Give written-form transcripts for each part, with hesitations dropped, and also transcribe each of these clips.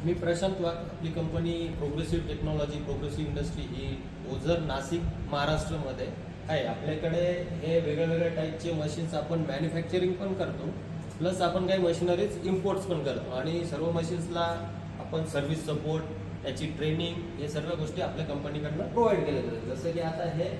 मी प्रशांत वाघ. आपली company progressive technology progressive industry ही ओझर नाशिक महाराष्ट्रामध्ये आहे. आपल्याकडे हे वेगवेगळ्या टाईपचे मशीन्स आपण मॅन्युफॅक्चरिंग पण करतो, प्लस आपण काही मशिनरीज इम्पोर्ट्स पण करतो आणि सर्व मशीन्सला आपण सर्व्हिस सपोर्ट, त्याची ट्रेनिंग, हे सर्व गोष्टी आपल्या कंपनीकडनं प्रोव्हाइड केल्या जातात. जसं की आता हे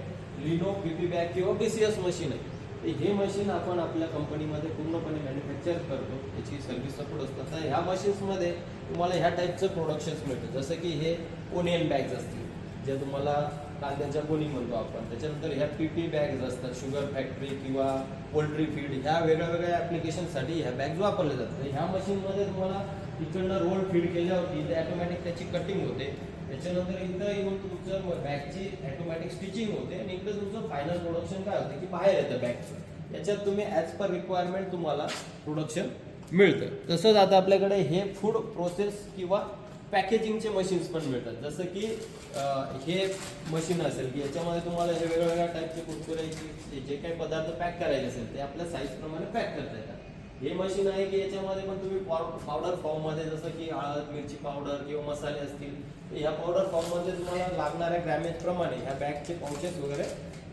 लिनो पीपी बॅग किंवा बीसीएस मशीन आहे, तर हे मशीन आपण आपल्या कंपनीमध्ये पूर्णपणे मॅन्युफॅक्चर करतो, त्याची सर्व्हिस सपोर्ट असतात. तर ह्या मशीन्समध्ये तुम्हाला ह्या टाईपचं प्रोडक्शन्स मिळतं. जसं की हे ओनियन बॅग्स असतील, जे तुम्हाला कांद्याच्या कोणी म्हणतो आपण. त्याच्यानंतर ह्या पीपी बॅग्स असतात, शुगर फॅक्टरी किंवा पोल्ट्री फीड, ह्या वेगळ्या वेगळ्या ॲप्लिकेशनसाठी ह्या बॅग्स वापरल्या जातात. ह्या मशीनमध्ये तुम्हाला इकडनं रोल फीड केल्यावरती ते ॲटोमॅटिक त्याची कटिंग होते. त्याच्यानंतर इथं येऊन तुमचं बॅगची ॲटोमॅटिक स्टिचिंग होते आणि इकडे तुमचं फायनल प्रोडक्शन काय होतं की बाहेर येतं बॅगचं. याच्यात तुम्ही ॲज पर रिक्वायरमेंट तुम्हाला प्रोडक्शन मिळतं. तसंच आता आपल्याकडे हे फूड प्रोसेस किंवा पॅकेजिंगचे मशीन्स पण मिळतात. जसं की हे मशीन असेल की याच्यामध्ये तुम्हाला हे वेगवेगळ्या टाईपचे कुरकुऱ्याचे जे काही पदार्थ पॅक करायचे असेल ते आपल्या साईजप्रमाणे पॅक करता येतात. हे मशीन आहे की याच्यामध्ये पण तुम्ही पावडर फॉर्ममध्ये, जसं की हळद, मिरची पावडर किंवा मसाले असतील, ह्या पावडर फॉर्ममध्ये तुम्हाला लागणाऱ्या ग्रॅमेजप्रमाणे ह्या बॅगचे पाउचेस वगैरे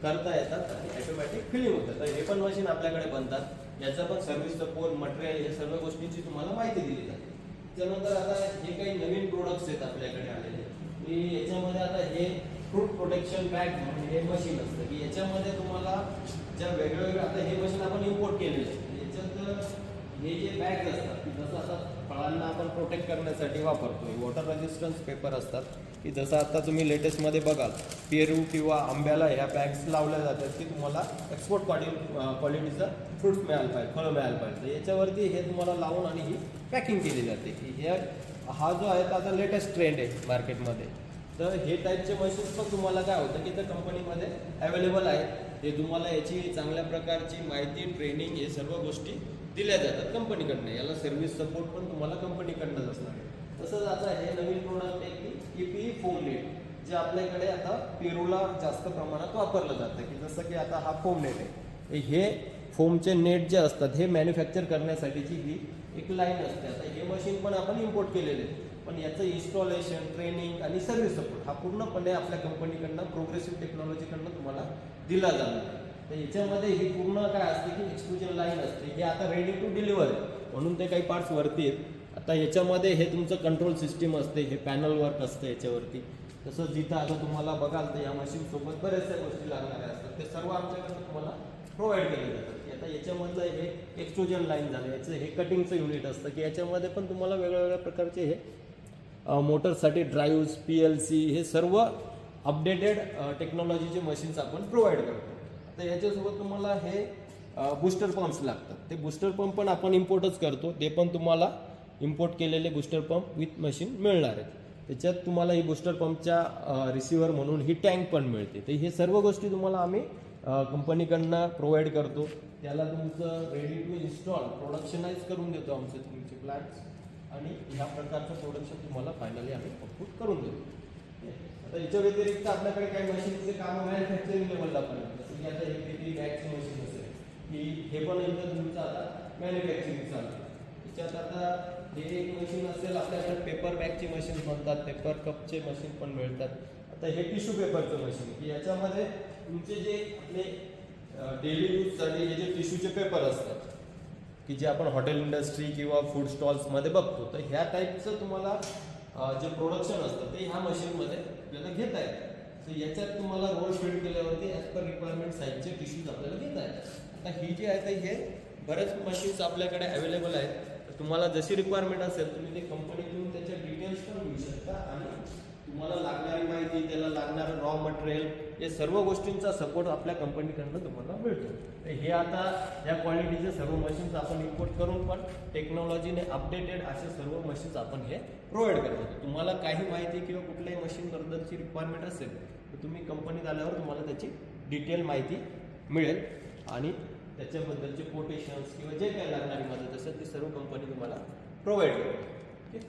करता येतात आणि ऑटोमॅटिक फिलिंग होतं. तर हे पण मशीन आपल्याकडे बनतात. याचा पण सर्व्हिस सपोर्ट, मटेरियल, हे सर्व गोष्टींची तुम्हाला माहिती दिली जाते. त्यानंतर आता हे काही नवीन प्रोडक्ट्स आहेत आपल्याकडे आलेले, की याच्यामध्ये आता हे फ्रूट प्रोटेक्शन बॅग म्हणून हे मशीन असतं, की याच्यामध्ये तुम्हाला ज्या वेगवेगळ्या, आता हे मशीन आपण इम्पोर्ट केलेलं आहे, याच्यात हे जे बॅग्स असतात की जसं आता फळांना आपण प्रोटेक्ट करण्यासाठी वापरतो, वॉटर रेजिस्टन्स पेपर असतात, की जसं आता तुम्ही लेटेस्टमध्ये बघाल पेरू किंवा आंब्याला ह्या बॅग्स लावल्या जातात की तुम्हाला एक्सपोर्ट क्वालिटीचं फ्रूट्स मिळायला पाहिजे, फळं मिळायला पाहिजे. तर याच्यावरती हे तुम्हाला लावून आणि ही पॅकिंग केली जाते. की हा जो आहे तो आता लेटेस्ट ट्रेंड आहे मार्केटमध्ये. तर हे टाईपचे मशीन्स पण तुम्हाला काय होतं की त्या कंपनीमध्ये अवेलेबल आहेत. हे तुम्हाला याची चांगल्या प्रकारची माहिती, ट्रेनिंग, हे सर्व गोष्टी दिल्या जातात कंपनीकडनं. याला सर्व्हिस सपोर्ट पण तुम्हाला कंपनीकडनंच असणार आहे. तसंच आता हे नवीन प्रोडक्ट आहे की पीपी फोम नेट, जे आपल्याकडे आता पेरूला जास्त प्रमाणात वापरलं जातं. की जसं की आता हा फोम नेट आहे, हे फोमचे नेट जे असतात हे मॅन्युफॅक्चर करण्यासाठीची ही एक लाईन असते. आता हे मशीन पण आपण इम्पोर्ट केलेले आहे, पण याचं इन्स्टॉलेशन, ट्रेनिंग आणि सर्व्हिस सपोर्ट हा पूर्णपणे आपल्या कंपनीकडनं प्रोग्रेसिव्ह टेक्नॉलॉजीकडनं तुम्हाला दिला जाणार आहे. तर याच्यामध्ये ही पूर्ण काय असते की एक्सक्लुजन लाईन असते. हे आता रेडी टू डिलिव्हर आहे म्हणून ते काही पार्ट्स वरती आहेत. आता याच्यामध्ये हे तुमचं कंट्रोल सिस्टीम असते, हे पॅनल वर्क असतं याच्यावरती. तसंच जिथं आता तुम्हाला बघाल तर या मशीनसोबत बऱ्याचशा गोष्टी लागणाऱ्या असतात, ते सर्व आमच्याकडनं तुम्हाला प्रोव्हाइड केले जातात. की आता याच्यामधलं हे एक्सट्रुजन लाईन झालं, याचं हे कटिंगचं युनिट असतं, की याच्यामध्ये पण तुम्हाला वेगवेगळ्या प्रकारचे हे मोटरसाठी ड्राईव्ह्स, PLC, हे सर्व अपडेटेड टेक्नॉलॉजीचे मशीन्स आपण प्रोव्हाइड करतो. तर याच्यासोबत तुम्हाला हे बूस्टर पंप्स लागतात. ते बूस्टर पंप पण आपण इम्पोर्टच करतो, ते पण तुम्हाला इम्पोर्ट केलेले बूस्टर पंप विथ मशीन मिळणार आहेत. त्याच्यात तुम्हाला ही बूस्टर पंपच्या रिसिव्हर म्हणून ही टँक पण मिळते. तर हे सर्व गोष्टी तुम्हाला आम्ही कंपनीकडनं प्रोव्हाइड करतो. त्याला तुमचं रेडी टू इन्स्टॉल प्रोडक्शनाइज करून देतो आमचे तुमचे प्लॅन्स, आणि ह्या प्रकारचं प्रोडक्शन तुम्हाला फायनली आम्ही आउटपुट करून देतो. आता याच्या व्यतिरिक्त आपल्याकडे काही मशीनचे काम मॅन्युफॅक्चरिंग लेवलला पण, जसं की आता हे पीपी बॅगची मशीन असेल की हे पण एकदा तुमचं आता मॅन्युफॅक्चरिंग चालू. त्याच्यात आता हे एक मशीन असेल, आपल्याकडे पेपर बॅगची मशीन म्हणतात, पेपर कपचे मशीन पण मिळतात. आता हे टिश्यू पेपरचं मशीन, की याच्यामध्ये तुमचे जे आपले डेली यूजसाठी हे जे टिश्यूचे पेपर असतात की जे आपण हॉटेल इंडस्ट्री किंवा फूड स्टॉल्समध्ये बघतो, तर ह्या टाईपचं तुम्हाला जे प्रोडक्शन असतं ते ह्या मशीनमध्ये आपल्याला घेता येतं. तर याच्यात तुम्हाला रोल फीड केल्यावरती ॲज पर रिक्वायरमेंट साईजचे टिश्यूज आपल्याला घेता येतात. आता ही जी आहे तर हे बरेच मशीन्स आपल्याकडे अवेलेबल आहेत. तर तुम्हाला जशी रिक्वायरमेंट असेल तुम्ही ते कंपनीतून त्याचे डिटेल्स पण घेऊ शकता आणि तुम्हाला लागणारी माहिती, त्याला लागणारं रॉ मटेरियल, हे सर्व गोष्टींचा सपोर्ट आपल्या कंपनीकडनं तुम्हाला मिळतो. तर हे आता या क्वालिटीचे सर्व मशीन्स आपण इम्पोर्ट करून पण टेक्नॉलॉजीने अपडेटेड असे सर्व मशीन्स आपण हे प्रोव्हाइड करतो. तुम्हाला काही माहिती किंवा कुठल्याही मशीनबद्दलची रिक्वायरमेंट असेल तर तुम्ही कंपनीत आल्यावर तुम्हाला त्याची डिटेल माहिती मिळेल आणि त्याच्याबद्दलचे कोटेशन्स किंवा जे काही लागणारी मदत असेल ती सर्व कंपनी तुम्हाला प्रोव्हाइड करते. ओके.